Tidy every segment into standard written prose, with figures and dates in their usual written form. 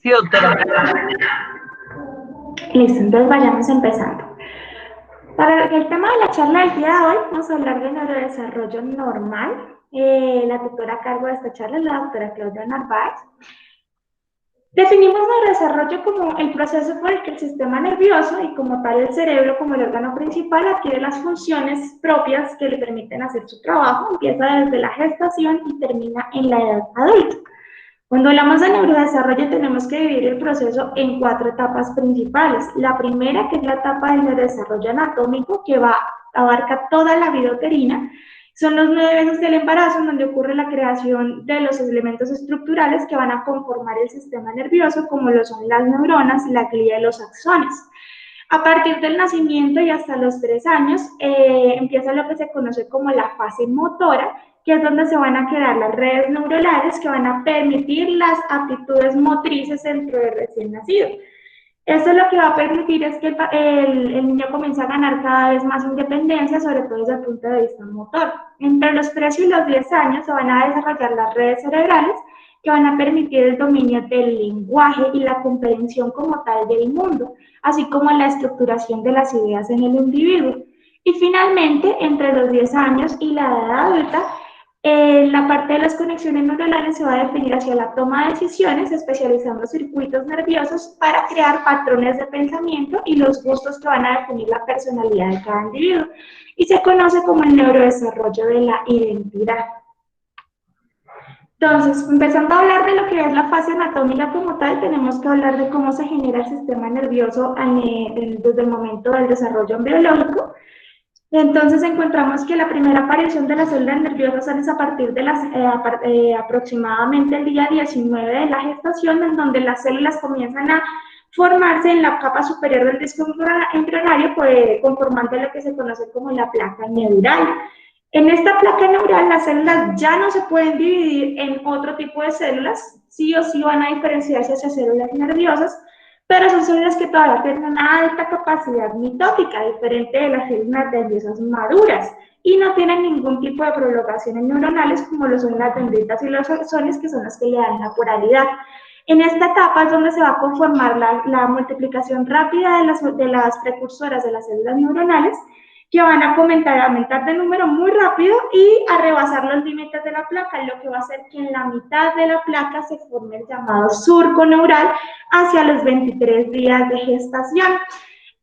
Sí, doctora. Listo, entonces vayamos empezando. Para el tema de la charla del día de hoy, vamos a hablar de neurodesarrollo normal. La tutora a cargo de esta charla es la doctora Claudia Narváez. Definimos neurodesarrollo como el proceso por el que el sistema nervioso y como tal el cerebro como el órgano principal adquiere las funciones propias que le permiten hacer su trabajo. Empieza desde la gestación y termina en la edad adulta. Cuando hablamos de neurodesarrollo tenemos que dividir el proceso en 4 etapas principales. La primera, que es la etapa del neurodesarrollo anatómico, que abarca toda la vida uterina. Son los 9 meses del embarazo, en donde ocurre la creación de los elementos estructurales que van a conformar el sistema nervioso, como lo son las neuronas, la glía y los axones. A partir del nacimiento y hasta los 3 años, empieza lo que se conoce como la fase motora, que es donde se van a crear las redes neuronales que van a permitir las aptitudes motrices dentro del recién nacido. Esto lo que va a permitir es que el niño comience a ganar cada vez más independencia, sobre todo desde el punto de vista motor. Entre los 3 y los 10 años se van a desarrollar las redes cerebrales que van a permitir el dominio del lenguaje y la comprensión como tal del mundo, así como la estructuración de las ideas en el individuo. Y finalmente, entre los 10 años y la edad adulta, la parte de las conexiones neuronales se va a definir hacia la toma de decisiones, especializando circuitos nerviosos para crear patrones de pensamiento y los gustos que van a definir la personalidad de cada individuo. Y se conoce como el neurodesarrollo de la identidad. Entonces, empezando a hablar de lo que es la fase anatómica como tal, tenemos que hablar de cómo se genera el sistema nervioso desde el momento del desarrollo embriológico. Entonces encontramos que la primera aparición de las células nerviosas es a partir de aproximadamente el día 19 de la gestación, en donde las células comienzan a formarse en la capa superior del disco embrionario, pues, conformando lo que se conoce como la placa neural. En esta placa neural las células ya no se pueden dividir en otro tipo de células, sí o sí van a diferenciarse hacia células nerviosas, pero son células que todavía tienen una alta capacidad mitótica, diferente de las células nerviosas maduras, y no tienen ningún tipo de prolongaciones neuronales como lo son las dendritas y los axones, que son las que le dan la poralidad. En esta etapa es donde se va a conformar la multiplicación rápida de las precursoras de las células neuronales, que van a aumentar de número muy rápido y a rebasar los límites de la placa, lo que va a hacer que en la mitad de la placa se forme el llamado surco neural hacia los 23 días de gestación.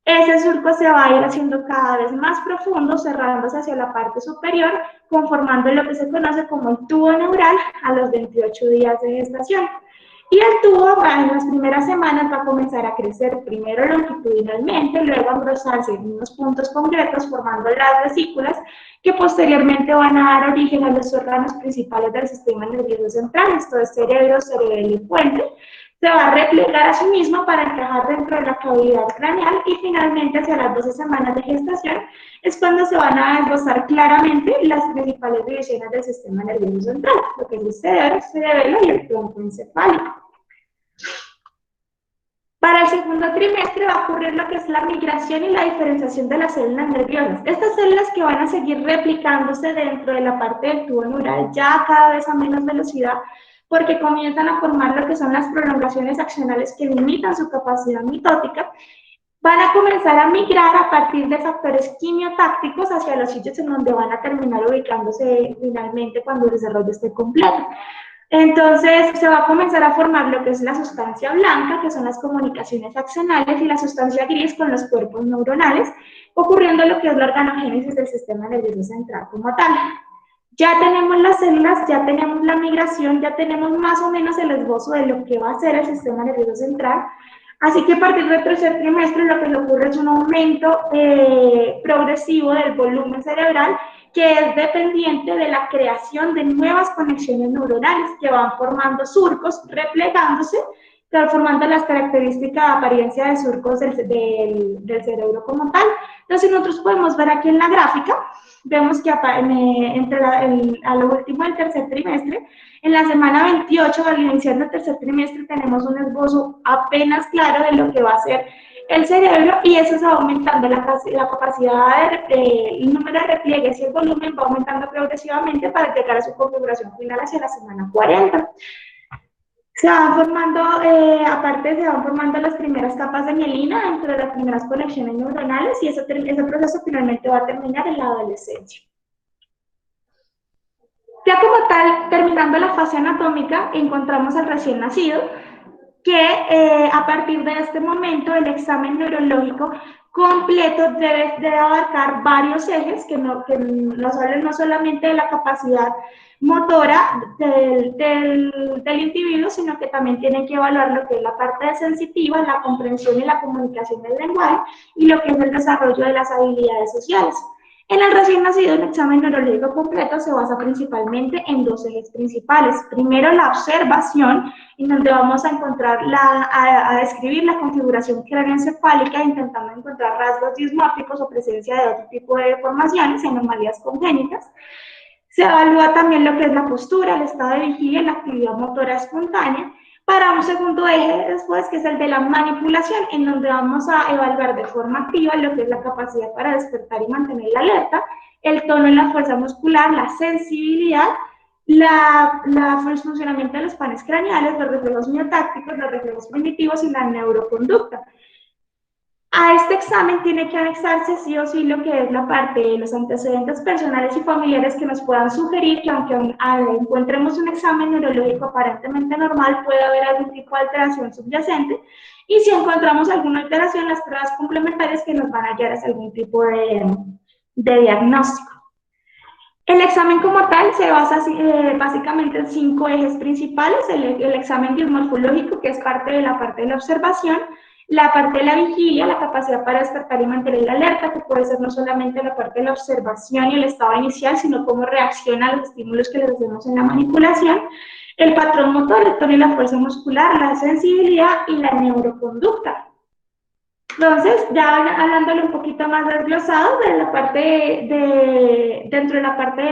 Ese surco se va a ir haciendo cada vez más profundo, cerrándose hacia la parte superior, conformando lo que se conoce como el tubo neural a los 28 días de gestación. Y el tubo en las primeras semanas va a comenzar a crecer primero longitudinalmente, luego a engrosarse en unos puntos concretos formando las vesículas que posteriormente van a dar origen a los órganos principales del sistema nervioso central, esto es cerebro, cerebelo y puente. Se va a replegar a sí mismo para encajar dentro de la cavidad craneal y finalmente hacia las 12 semanas de gestación es cuando se van a esbozar claramente las principales divisiones del sistema nervioso central, lo que es el cerebro, cerebelo y el tronco encefálico. Para el segundo trimestre va a ocurrir lo que es la migración y la diferenciación de las células nerviosas. Estas células que van a seguir replicándose dentro de la parte del tubo neural ya cada vez a menos velocidad, porque comienzan a formar lo que son las prolongaciones axonales que limitan su capacidad mitótica, van a comenzar a migrar a partir de factores quimiotácticos hacia los sitios en donde van a terminar ubicándose finalmente cuando el desarrollo esté completo. Entonces se va a comenzar a formar lo que es la sustancia blanca, que son las comunicaciones axonales, y la sustancia gris con los cuerpos neuronales, ocurriendo lo que es la organogénesis del sistema nervioso central como tal. Ya tenemos las células, ya tenemos la migración, ya tenemos más o menos el esbozo de lo que va a ser el sistema nervioso central. Así que a partir del tercer trimestre lo que le ocurre es un aumento progresivo del volumen cerebral, que es dependiente de la creación de nuevas conexiones neuronales que van formando surcos, replegándose, formando las características de apariencia de surcos del cerebro como tal. Entonces nosotros podemos ver aquí en la gráfica, vemos que a lo último del tercer trimestre, en la semana 28, al iniciar el tercer trimestre, tenemos un esbozo apenas claro de lo que va a ser el cerebro, y eso se va aumentando la capacidad el número de repliegues y el volumen va aumentando progresivamente para llegar a su configuración final hacia la semana 40. Se van formando, aparte se van formando las primeras capas de mielina dentro de las primeras conexiones neuronales y ese proceso finalmente va a terminar en la adolescencia. Ya como tal, terminando la fase anatómica, encontramos al recién nacido, que a partir de este momento el examen neurológico completo debe abarcar varios ejes que nos hablen no solamente de la capacidad motora del individuo, sino que también tienen que evaluar lo que es la parte sensitiva, la comprensión y la comunicación del lenguaje y lo que es el desarrollo de las habilidades sociales. En el recién nacido, el examen neurológico completo se basa principalmente en dos ejes principales. Primero, la observación, en donde vamos a encontrar a describir la configuración craneoencefálica, intentando encontrar rasgos dismórficos o presencia de otro tipo de deformaciones y anomalías congénitas. Se evalúa también lo que es la postura, el estado de vigilia y la actividad motora espontánea, para un segundo eje después, que es el de la manipulación, en donde vamos a evaluar de forma activa lo que es la capacidad para despertar y mantener la alerta, el tono y la fuerza muscular, la sensibilidad, el funcionamiento de los panes craneales, los reflejos miotácticos, los reflejos primitivos y la neuroconducta. A este examen tiene que anexarse sí o sí lo que es la parte de los antecedentes personales y familiares que nos puedan sugerir que aunque encontremos un examen neurológico aparentemente normal, puede haber algún tipo de alteración subyacente, y si encontramos alguna alteración, las pruebas complementarias que nos van a guiar hacia algún tipo de diagnóstico. El examen como tal se basa básicamente en 5 ejes principales: el examen dismorfológico, que es parte de la observación, la parte de la vigilia, la capacidad para despertar y mantener la alerta, que puede ser no solamente la parte de la observación y el estado inicial, sino cómo reacciona a los estímulos que les hacemos en la manipulación, el patrón motor, el tono y la fuerza muscular, la sensibilidad y la neuroconducta. Entonces, ya hablándole un poquito más desglosado de la parte dentro de la parte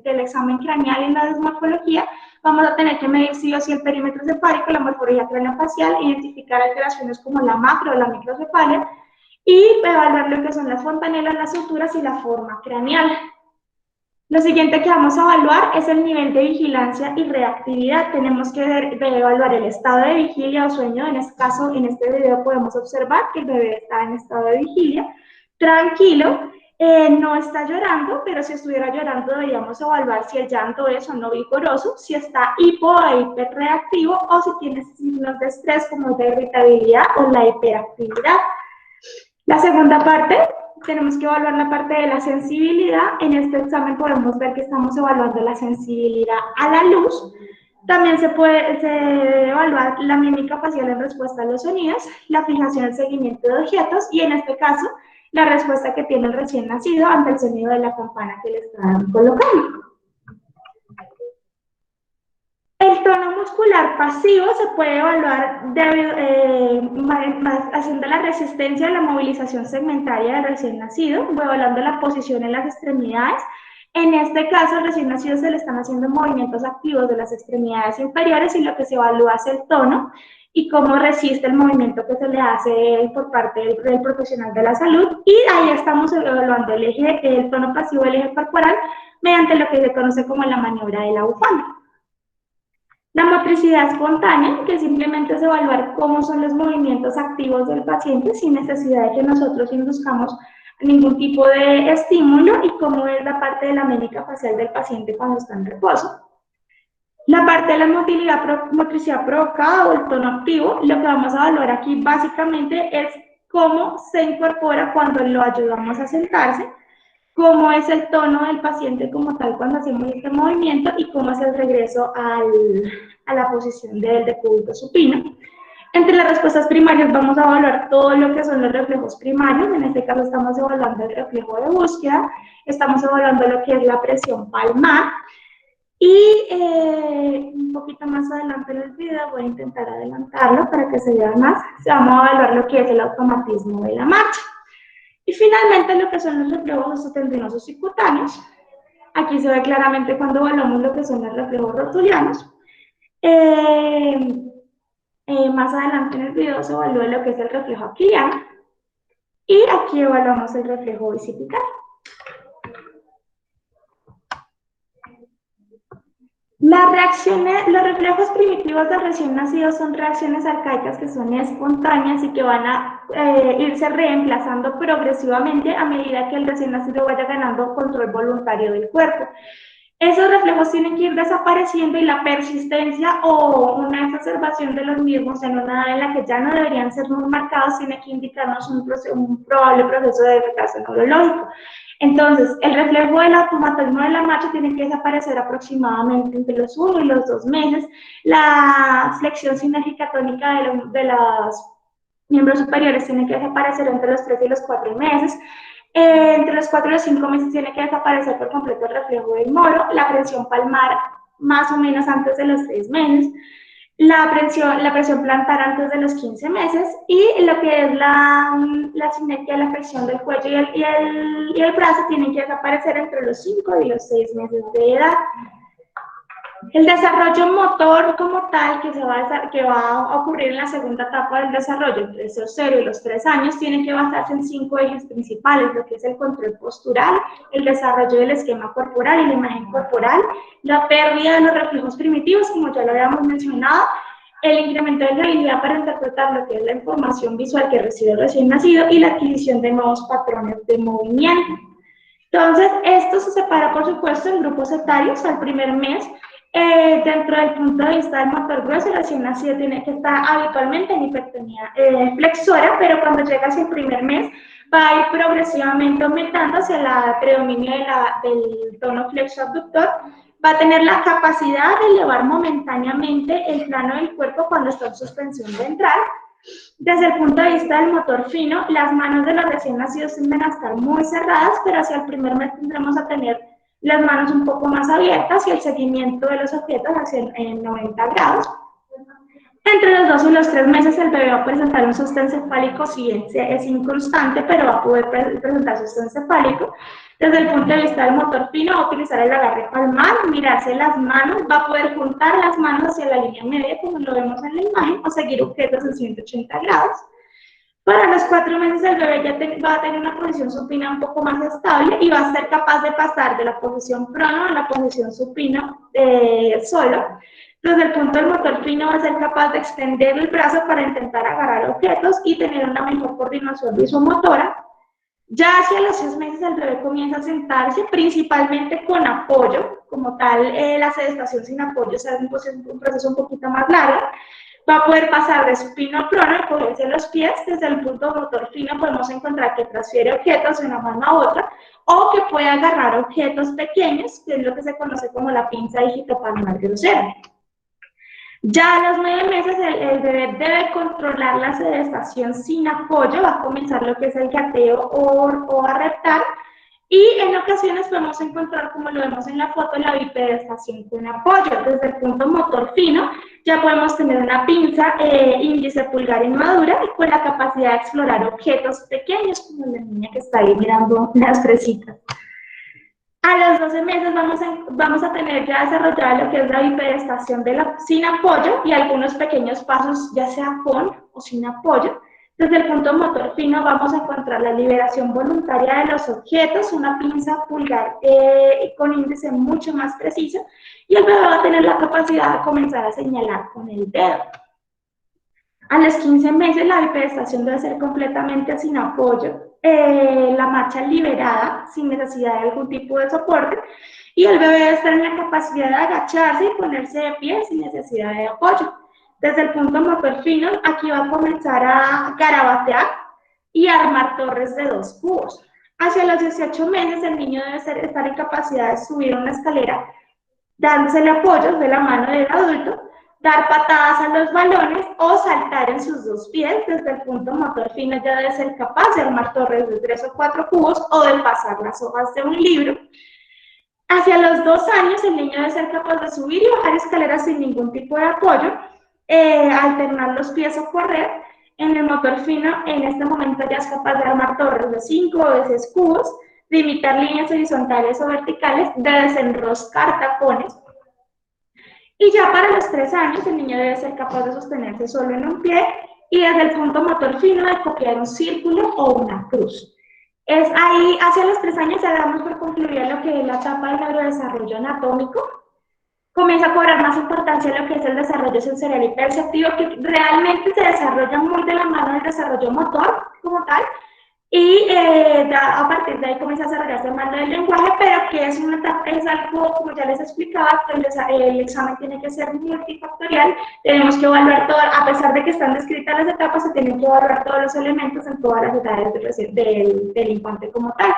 del examen craneal y la desmorfología, vamos a tener que medir sí o sí el perímetro cefálico, la morfología craneofacial, identificar alteraciones como la macro o la microcefalia y evaluar lo que son las fontanelas, las suturas y la forma craneal. Lo siguiente que vamos a evaluar es el nivel de vigilancia y reactividad. Tenemos que evaluar el estado de vigilia o sueño. En este caso, en este video podemos observar que el bebé está en estado de vigilia, tranquilo, no está llorando, pero si estuviera llorando deberíamos evaluar si el llanto es o no vigoroso, si está hipo o hiperreactivo o si tiene signos de estrés como de irritabilidad o la hiperactividad. La segunda parte, tenemos que evaluar la parte de la sensibilidad. En este examen podemos ver que estamos evaluando la sensibilidad a la luz. También se debe evaluar la mímica facial en respuesta a los sonidos, la fijación y el seguimiento de objetos y en este caso la respuesta que tiene el recién nacido ante el sonido de la campana que le están colocando. El tono muscular pasivo se puede evaluar haciendo la resistencia a la movilización segmentaria del recién nacido, evaluando la posición en las extremidades. En este caso, al recién nacido se le están haciendo movimientos activos de las extremidades inferiores y lo que se evalúa es el tono y cómo resiste el movimiento que se le hace por parte del profesional de la salud. Y ahí estamos evaluando el tono pasivo del eje corporal mediante lo que se conoce como la maniobra de la bufanda. La motricidad espontánea, que simplemente es evaluar cómo son los movimientos activos del paciente sin necesidad de que nosotros induzcamos ningún tipo de estímulo, y cómo es la parte de la mímica facial del paciente cuando está en reposo. La parte de la motricidad provocada o el tono activo, lo que vamos a evaluar aquí básicamente es cómo se incorpora cuando lo ayudamos a sentarse, cómo es el tono del paciente como tal cuando hacemos este movimiento y cómo es el regreso a la posición del decúbito supino. Entre las respuestas primarias vamos a evaluar todo lo que son los reflejos primarios. En este caso estamos evaluando el reflejo de búsqueda, estamos evaluando lo que es la presión palmar y un poquito más adelante en el video voy a intentar adelantarlo para que se vea más. Vamos a evaluar lo que es el automatismo de la marcha. Y finalmente lo que son los reflejos osteotendinosos y cutáneos. Aquí se ve claramente cuando evaluamos lo que son los reflejos rotulianos. Más adelante en el video se evalúa lo que es el reflejo aquiliano. Y aquí evaluamos el reflejo bicipital. Las reacciones, los reflejos primitivos del recién nacido son reacciones arcaicas que son espontáneas y que van a irse reemplazando progresivamente a medida que el recién nacido vaya ganando control voluntario del cuerpo. Esos reflejos tienen que ir desapareciendo y la persistencia o una exacerbación de los mismos en una edad en la que ya no deberían ser muy marcados tiene que indicarnos un probable proceso de retraso neurológico. Entonces, el reflejo del automatismo de la marcha tiene que desaparecer aproximadamente entre los 1 y los 2 meses. La flexión sinérgica tónica de los miembros superiores tiene que desaparecer entre los 3 y los 4 meses. Entre los 4 y los 5 meses tiene que desaparecer por completo el reflejo del moro, la presión palmar más o menos antes de los 6 meses, la presión plantar antes de los 15 meses y lo que es la simetría, la flexión del cuello y el brazo tienen que desaparecer entre los 5 y los 6 meses de edad. El desarrollo motor como tal que va a ocurrir en la segunda etapa del desarrollo, entre esos 0 y los 3 años, tiene que basarse en 5 ejes principales, lo que es el control postural, el desarrollo del esquema corporal y la imagen corporal, la pérdida de los reflejos primitivos, como ya lo habíamos mencionado, el incremento de la habilidad para interpretar lo que es la información visual que recibe el recién nacido y la adquisición de nuevos patrones de movimiento. Entonces, esto se separa, por supuesto, en grupos etarios al primer mes. Dentro del punto de vista del motor grueso, el recién nacido tiene que estar habitualmente en hipertonía flexora, pero cuando llega hacia el primer mes va a ir progresivamente aumentando hacia el predominio del tono flexo abductor. Va a tener la capacidad de elevar momentáneamente el plano del cuerpo cuando está en suspensión ventral. Desde el punto de vista del motor fino, las manos de los recién nacidos tienden a estar muy cerradas, pero hacia el primer mes tendremos a tener las manos un poco más abiertas y el seguimiento de los objetos hacia en 90 grados. Entre los 2 y los 3 meses el bebé va a presentar un sostén cefálico, si es inconstante, pero va a poder presentar sostén cefálico. Desde el punto de vista del motor fino, va a utilizar el agarre palmar, mirarse las manos, va a poder juntar las manos hacia la línea media, como lo vemos en la imagen, o seguir objetos en 180 grados. Para los 4 meses el bebé ya va a tener una posición supina un poco más estable y va a ser capaz de pasar de la posición prono a la posición supina solo. Desde el punto del motor fino va a ser capaz de extender el brazo para intentar agarrar objetos y tener una mejor coordinación visomotora. Ya hacia los 6 meses el bebé comienza a sentarse, principalmente con apoyo, como tal la sedestación sin apoyo es un proceso un poquito más largo. Va a poder pasar de supino a prono y cogerse los pies. Desde el punto motor fino podemos encontrar que transfiere objetos de una mano a otra o que puede agarrar objetos pequeños, que es lo que se conoce como la pinza digitopalmar grosera. Ya a los 9 meses el bebé debe controlar la sedestación sin apoyo, va a comenzar lo que es el gateo o a reptar, y en ocasiones podemos encontrar, como lo vemos en la foto, la bipedestación con apoyo. Desde el punto motor fino ya podemos tener una pinza índice pulgar inmadura y con la capacidad de explorar objetos pequeños, como la niña que está ahí mirando las fresitas. A los 12 meses vamos a tener ya desarrollada lo que es la bipedestación sin apoyo y algunos pequeños pasos, ya sea con o sin apoyo. Desde el punto motor fino vamos a encontrar la liberación voluntaria de los objetos, una pinza pulgar con índice mucho más preciso y el bebé va a tener la capacidad de comenzar a señalar con el dedo. A los 15 meses la bipedestación debe ser completamente sin apoyo, la marcha liberada sin necesidad de algún tipo de soporte y el bebé debe estar en la capacidad de agacharse y ponerse de pie sin necesidad de apoyo. Desde el punto motor fino, aquí va a comenzar a garabatear y armar torres de 2 cubos. Hacia los 18 meses el niño debe estar en capacidad de subir una escalera dándosele apoyo de la mano del adulto, dar patadas a los balones o saltar en sus 2 pies. Desde el punto motor fino ya debe ser capaz de armar torres de 3 o 4 cubos o de pasar las hojas de un libro. Hacia los 2 años el niño debe ser capaz de subir y bajar escaleras sin ningún tipo de apoyo, alternar los pies o correr. En el motor fino, en este momento ya es capaz de armar torres de 5 o de 6 cubos, de imitar líneas horizontales o verticales, de desenroscar tapones. Y ya para los 3 años el niño debe ser capaz de sostenerse solo en un pie y desde el punto motor fino de copiar un círculo o una cruz. Es ahí, hacia los 3 años ya damos por concluida lo que es la etapa del neurodesarrollo anatómico. comienza a cobrar más importancia lo que es el desarrollo sensorial y perceptivo, que realmente se desarrolla muy de la mano del desarrollo motor como tal, y ya a partir de ahí comienza a desarrollarse más del lenguaje, pero que es, es algo, como ya les explicaba, que el examen tiene que ser multifactorial, tenemos que evaluar todo, a pesar de que están descritas las etapas, se tienen que evaluar todos los elementos en todas las etapas del infante como tal.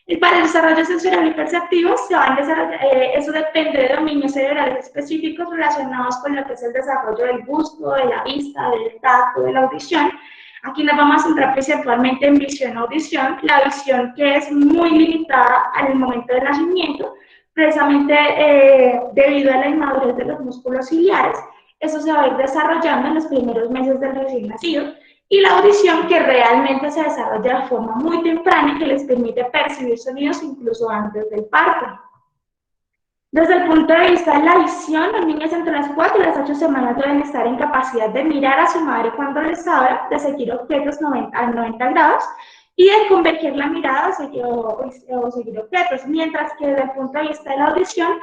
Y para el desarrollo sensorial y perceptivo, se van eso depende de dominios cerebrales específicos relacionados con lo que es el desarrollo del gusto, de la vista, del tacto, de la audición. Aquí nos vamos a centrar principalmente en visión-audición, la visión que es muy limitada al momento del nacimiento, precisamente debido a la inmadurez de los músculos ciliares. Eso se va a ir desarrollando en los primeros meses del recién nacido, y la audición que realmente se desarrolla de forma muy temprana y que les permite percibir sonidos incluso antes del parto. Desde el punto de vista de la visión, los niños entre las 4 y las 8 semanas deben estar en capacidad de mirar a su madre cuando les habla, de seguir objetos a 90 grados y de converger la mirada o seguir objetos, mientras que desde el punto de vista de la audición,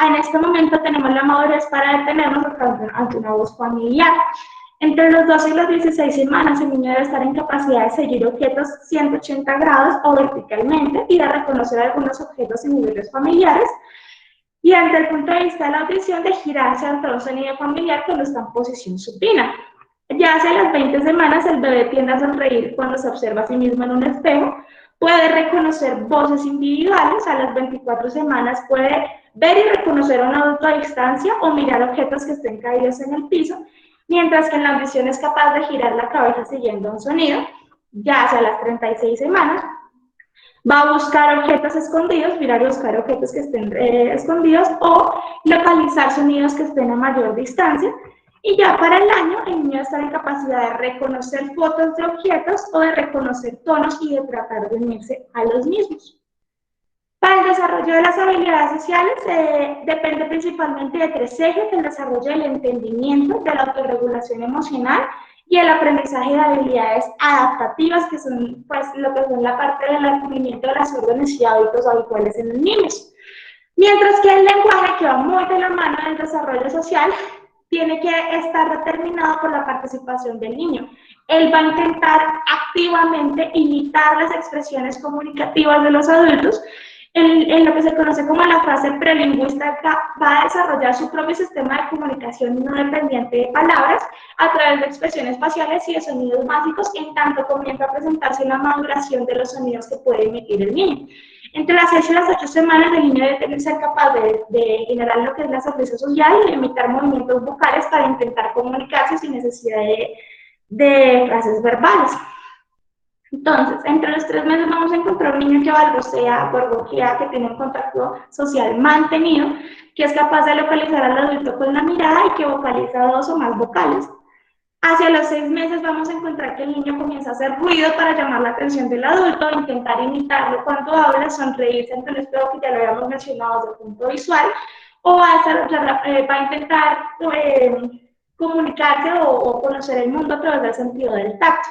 en este momento tenemos la madurez para detenernos ante una voz familiar. Entre los 12 y las 16 semanas, el niño debe estar en capacidad de seguir objetos 180 grados o verticalmente y de reconocer algunos objetos en niveles familiares. Y desde el punto de vista de la audición, de girarse ante un sonido familiar cuando está en posición supina. Ya hacia las 20 semanas, el bebé tiende a sonreír cuando se observa a sí mismo en un espejo, puede reconocer voces individuales, a las 24 semanas puede ver y reconocer a un adulto a distancia o mirar objetos que estén caídos en el piso, mientras que en la audición es capaz de girar la cabeza siguiendo un sonido. Ya hacia las 36 semanas, va a buscar objetos escondidos, mirar y buscar objetos que estén escondidos o localizar sonidos que estén a mayor distancia. Y ya para el año, el niño está en capacidad de reconocer fotos de objetos o de reconocer tonos y de tratar de unirse a los mismos. Para el desarrollo de las habilidades sociales depende principalmente de tres ejes: el desarrollo del entendimiento, de la autorregulación emocional y el aprendizaje de habilidades adaptativas, que son pues lo que son la parte del adquirimiento de las órdenes y hábitos habituales en los niños. Mientras que el lenguaje, que va muy de la mano del desarrollo social, tiene que estar determinado por la participación del niño. Él va a intentar activamente imitar las expresiones comunicativas de los adultos. En lo que se conoce como la fase prelingüística, va a desarrollar su propio sistema de comunicación no dependiente de palabras a través de expresiones faciales y de sonidos básicos, en tanto comienza a presentarse la maduración de los sonidos que puede emitir el niño. Entre las 6 y las 8 semanas, el niño debe ser capaz de generar lo que es la sonrisa social y de imitar movimientos vocales para intentar comunicarse sin necesidad de frases verbales. Entonces, entre los 3 meses vamos a encontrar un niño que balbucea, gorgojea, que tiene un contacto social mantenido, que es capaz de localizar al adulto con la mirada y que vocaliza 2 o más vocales. Hacia los 6 meses vamos a encontrar que el niño comienza a hacer ruido para llamar la atención del adulto, intentar imitarlo cuando habla, sonreírse ante el espejo, que ya lo habíamos mencionado desde el punto visual, o va a intentar comunicarse o conocer el mundo a través del sentido del tacto.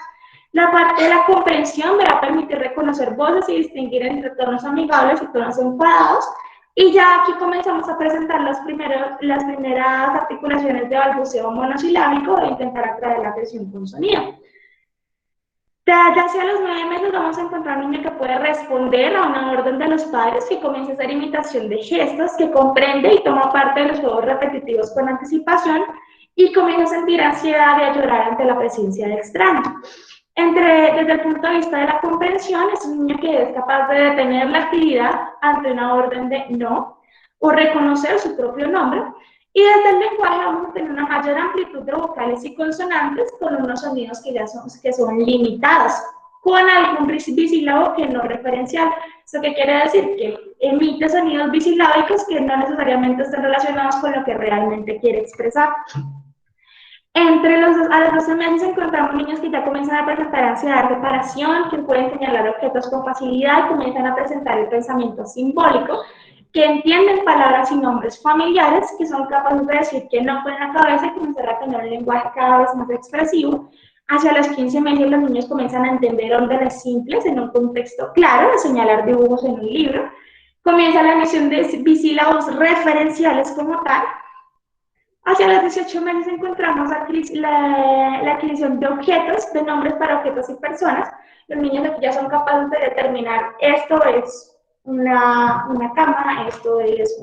La parte de la comprensión me va a permitir reconocer voces y distinguir entre tonos amigables y tonos enfadados. Y ya aquí comenzamos a presentar las primeras articulaciones de balbuceo monosilábico e intentar atraer la atención con sonido. Ya hacia los 9 meses vamos a encontrar un niño que puede responder a una orden de los padres, que comienza a hacer imitación de gestos, que comprende y toma parte de los juegos repetitivos con anticipación y comienza a sentir ansiedad y a llorar ante la presencia de extraños. Desde el punto de vista de la comprensión, es un niño que es capaz de detener la actividad ante una orden de no o reconocer su propio nombre. Y desde el lenguaje vamos a tener una mayor amplitud de vocales y consonantes con unos sonidos que son limitados, con algún bisílabo que no referencial. ¿Eso qué quiere decir? Que emite sonidos bisilábicos que no necesariamente están relacionados con lo que realmente quiere expresar. A los 12 meses encontramos niños que ya comienzan a presentar ansiedad de reparación, que pueden señalar objetos con facilidad y comienzan a presentar el pensamiento simbólico, que entienden palabras y nombres familiares, que son capaces de decir que no con la cabeza y comenzar a tener un lenguaje cada vez más expresivo. Hacia los 15 meses los niños comienzan a entender órdenes simples en un contexto claro, de señalar dibujos en un libro. Comienza la emisión de bisílabos referenciales como tal. Hacia los 18 meses encontramos la adquisición de objetos, de nombres para objetos y personas. Los niños aquí ya son capaces de determinar esto es una cama, esto es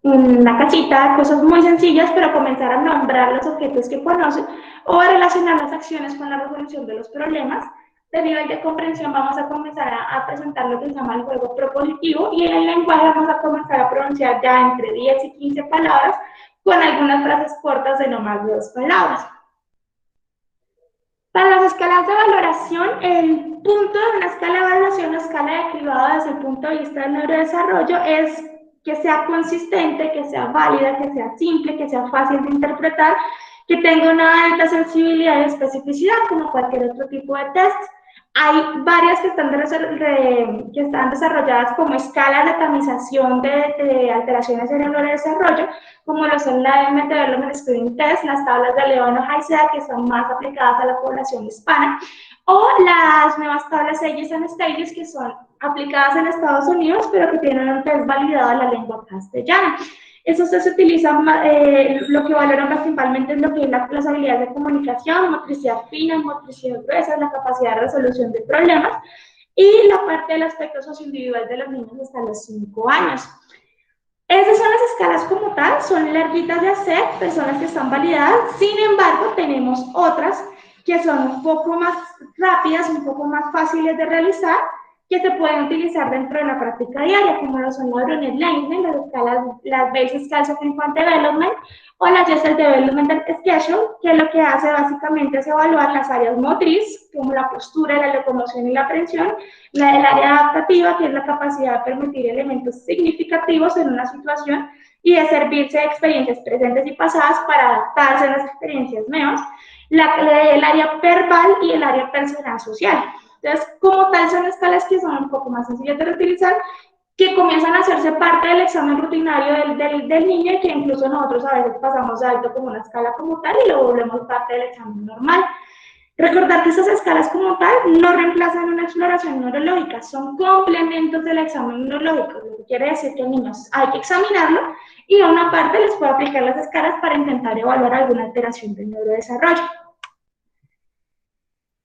una casita, cosas muy sencillas, pero comenzar a nombrar los objetos que conocen o a relacionar las acciones con la resolución de los problemas. De nivel de comprensión vamos a comenzar a presentar lo que se llama el juego propositivo y en el lenguaje vamos a comenzar a pronunciar ya entre 10 y 15 palabras con algunas frases cortas de no más de 2 palabras. Para las escalas de valoración, el punto de una escala de evaluación o escala de cribado desde el punto de vista del neurodesarrollo es que sea consistente, que sea válida, que sea simple, que sea fácil de interpretar, que tenga una alta sensibilidad y especificidad, como cualquier otro tipo de test. Hay varias que están desarrolladas como escalas de tamización de alteraciones en el neurodesarrollo, como lo son la Emmett Development Screening Test, las tablas de Levano-Haisea, que son más aplicadas a la población hispana, o las nuevas tablas Ages and Stages, que son aplicadas en Estados Unidos, pero que tienen un test validado en la lengua castellana. Eso se utiliza, lo que valoran principalmente es lo que es las habilidades de comunicación, motricidad fina, motricidad gruesa, la capacidad de resolución de problemas y la parte del aspecto socioindividual de los niños hasta los 5 años. Esas son las escalas como tal, son larguitas de hacer, personas que están validadas, sin embargo tenemos otras que son un poco más rápidas, un poco más fáciles de realizar, que se pueden utilizar dentro de la práctica diaria, como lo son la Brunet Lenglen, las escalas, las Basic Scales of Infant Development o la Gesell Developmental Schedule, que lo que hace básicamente es evaluar las áreas motriz, como la postura, la locomoción y la aprensión, el área adaptativa, que es la capacidad de permitir elementos significativos en una situación y de servirse de experiencias presentes y pasadas para adaptarse a las experiencias nuevas, el área verbal y el área personal social. Entonces, como tal, son escalas que son un poco más sencillas de reutilizar, que comienzan a hacerse parte del examen rutinario del niño y que incluso nosotros a veces pasamos de alto como una escala como tal y lo volvemos parte del examen normal. Recordar que estas escalas como tal no reemplazan una exploración neurológica, son complementos del examen neurológico, lo que quiere decir que a niños hay que examinarlo y a una parte les puede aplicar las escalas para intentar evaluar alguna alteración del neurodesarrollo.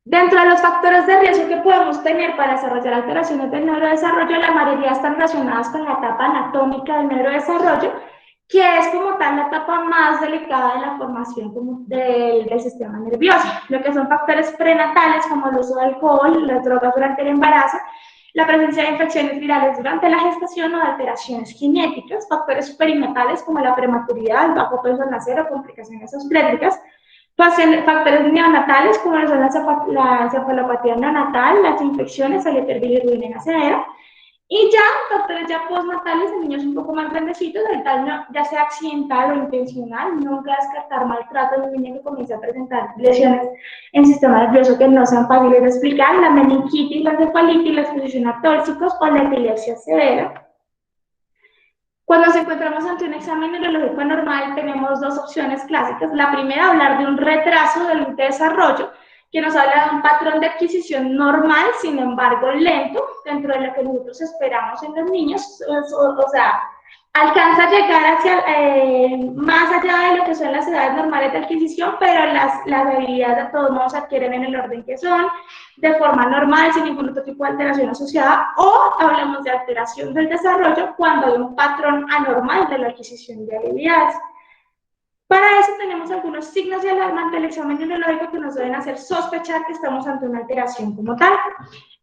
Dentro de los factores de riesgo que podemos tener para desarrollar alteraciones del neurodesarrollo, la mayoría están relacionadas con la etapa anatómica del neurodesarrollo, que es como tal la etapa más delicada de la formación del sistema nervioso. Lo que son factores prenatales como el uso de alcohol, las drogas durante el embarazo, la presencia de infecciones virales durante la gestación o de alteraciones genéticas, factores perinatales como la prematuridad, el bajo peso al nacer o complicaciones obstétricas, factores neonatales como son la encefalopatía neonatal, las infecciones, la hiperbilirrubinemia severa, y ya factores ya postnatales en niños un poco más grandecitos, el daño ya sea accidental o intencional, nunca descartar maltrato en un niño que comienza a presentar lesiones en el sistema nervioso que no sean fáciles de explicar, la meningitis, la encefalitis, la exposición a tóxicos o la epilepsia severa. Cuando nos encontramos ante un examen neurológico normal, tenemos dos opciones clásicas. La primera, hablar de un retraso del desarrollo, que nos habla de un patrón de adquisición normal, sin embargo lento, dentro de lo que nosotros esperamos en los niños. O sea, alcanza a llegar hacia, más allá de lo que son las edades normales de adquisición, pero las habilidades de todos modos se adquieren en el orden que son, de forma normal, sin ningún otro tipo de alteración asociada, o hablamos de alteración del desarrollo cuando hay un patrón anormal de la adquisición de habilidades. Para eso tenemos algunos signos de alarma ante el examen neurológico que nos deben hacer sospechar que estamos ante una alteración como tal.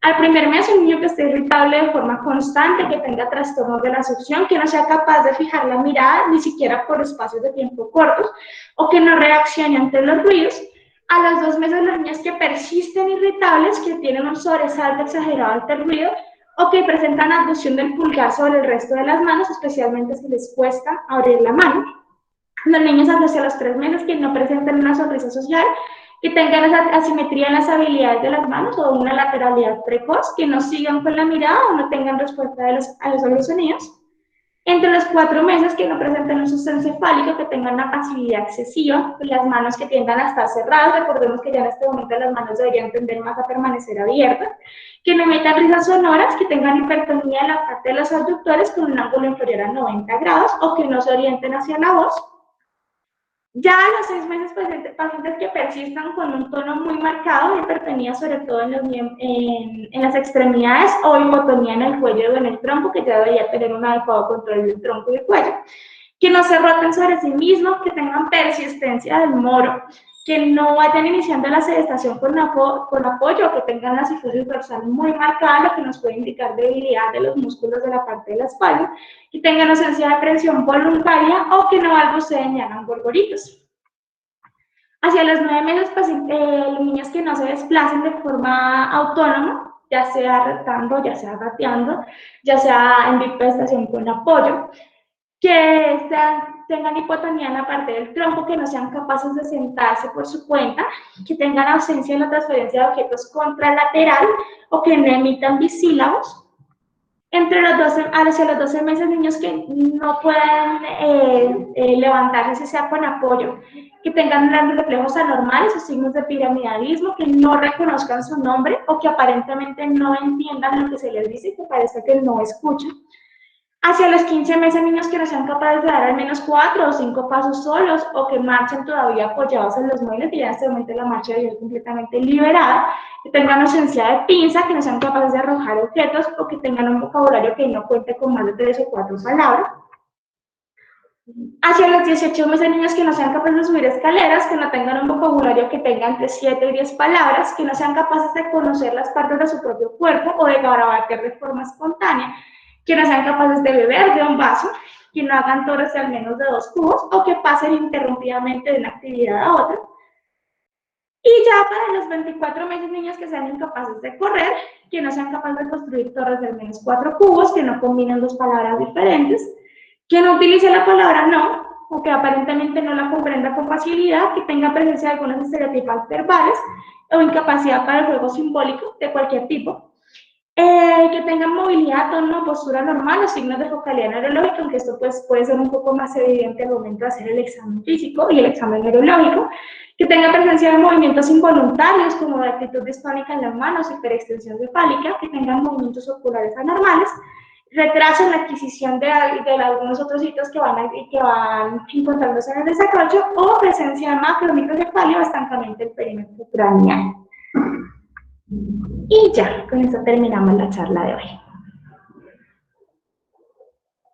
Al primer mes, un niño que esté irritable de forma constante, que tenga trastornos de la succión, que no sea capaz de fijar la mirada ni siquiera por espacios de tiempo cortos, o que no reaccione ante los ruidos. A los 2 meses, los niños que persisten irritables, que tienen un sobresalto exagerado ante el ruido, o que presentan abducción del pulgar sobre el resto de las manos, especialmente si les cuesta abrir la mano. Los niños hacia los 3 meses que no presenten una sonrisa social, que tengan esa asimetría en las habilidades de las manos o una lateralidad precoz, que no sigan con la mirada o no tengan respuesta a los sonidos. Entre los 4 meses que no presenten un sostén cefálico, que tengan una pasividad excesiva, las manos que tiendan a estar cerradas, recordemos que ya en este momento las manos deberían tender más a permanecer abiertas, que no emitan risas sonoras, que tengan hipertonía en la parte de los abductores con un ángulo inferior a 90 grados o que no se orienten hacia la voz. Ya a los 6 meses, pacientes que persistan con un tono muy marcado de hipertonía, sobre todo en las extremidades, o hipotonía en el cuello o en el tronco, que ya debería tener un adecuado control del tronco y del cuello. Que no se roten sobre sí mismos, que tengan persistencia del moro, que no vayan iniciando la sedestación con apoyo, que tengan la cifosis dorsal muy marcada, lo que nos puede indicar debilidad de los músculos de la parte de la espalda, que tengan ausencia de presión voluntaria o que no balbuceen y hagan gorgoritos. Hacia los 9 meses, pues, los niños que no se desplacen de forma autónoma, ya sea retando, ya sea gateando, ya sea en bipedestación con apoyo, que tengan hipotonía en la parte del tronco, que no sean capaces de sentarse por su cuenta, que tengan ausencia en la transferencia de objetos contralateral o que no emitan bisílabos. Hacia los 12 meses, niños que no puedan levantarse, si sea con apoyo, que tengan grandes reflejos anormales o signos de piramidalismo, que no reconozcan su nombre o que aparentemente no entiendan lo que se les dice, que parece que no escuchan. Hacia los 15 meses, niños que no sean capaces de dar al menos 4 o 5 pasos solos o que marchen todavía apoyados en los muebles, que ya en este momento la marcha ya es completamente liberada, que tengan ausencia de pinza, que no sean capaces de arrojar objetos o que tengan un vocabulario que no cuente con más de 3 o 4 palabras. Hacia los 18 meses, niños que no sean capaces de subir escaleras, que no tengan un vocabulario que tenga entre 7 y 10 palabras, que no sean capaces de conocer las partes de su propio cuerpo o de garabatear de forma espontánea, que no sean capaces de beber de un vaso, que no hagan toros de al menos de 2 cubos o que pasen interrumpidamente de una actividad a otra. Y ya para los 24 meses, niños que sean incapaces de correr, que no sean capaces de construir torres de al menos 4 cubos, que no combinen 2 palabras diferentes, que no utilice la palabra no, o que aparentemente no la comprenda con facilidad, que tenga presencia de algunos estereotipos verbales o incapacidad para el juego simbólico de cualquier tipo, que tengan movilidad, tono, postura normal o signos de focalidad neurológica, aunque esto pues, puede ser un poco más evidente al momento de hacer el examen físico y el examen neurológico, que tenga presencia de movimientos involuntarios como de actitud distónica en las manos, hiperextensión cefálica, que tengan movimientos oculares anormales, retraso en la adquisición de algunos otros hitos que van encontrándose en el desarrollo, o presencia de macromicrocefalia o estancamiento del perímetro craneal. Y ya, con eso terminamos la charla de hoy.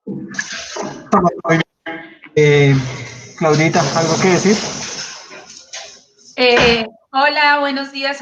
Muy bien. Claudita, ¿algo que decir? Hola, buenos días a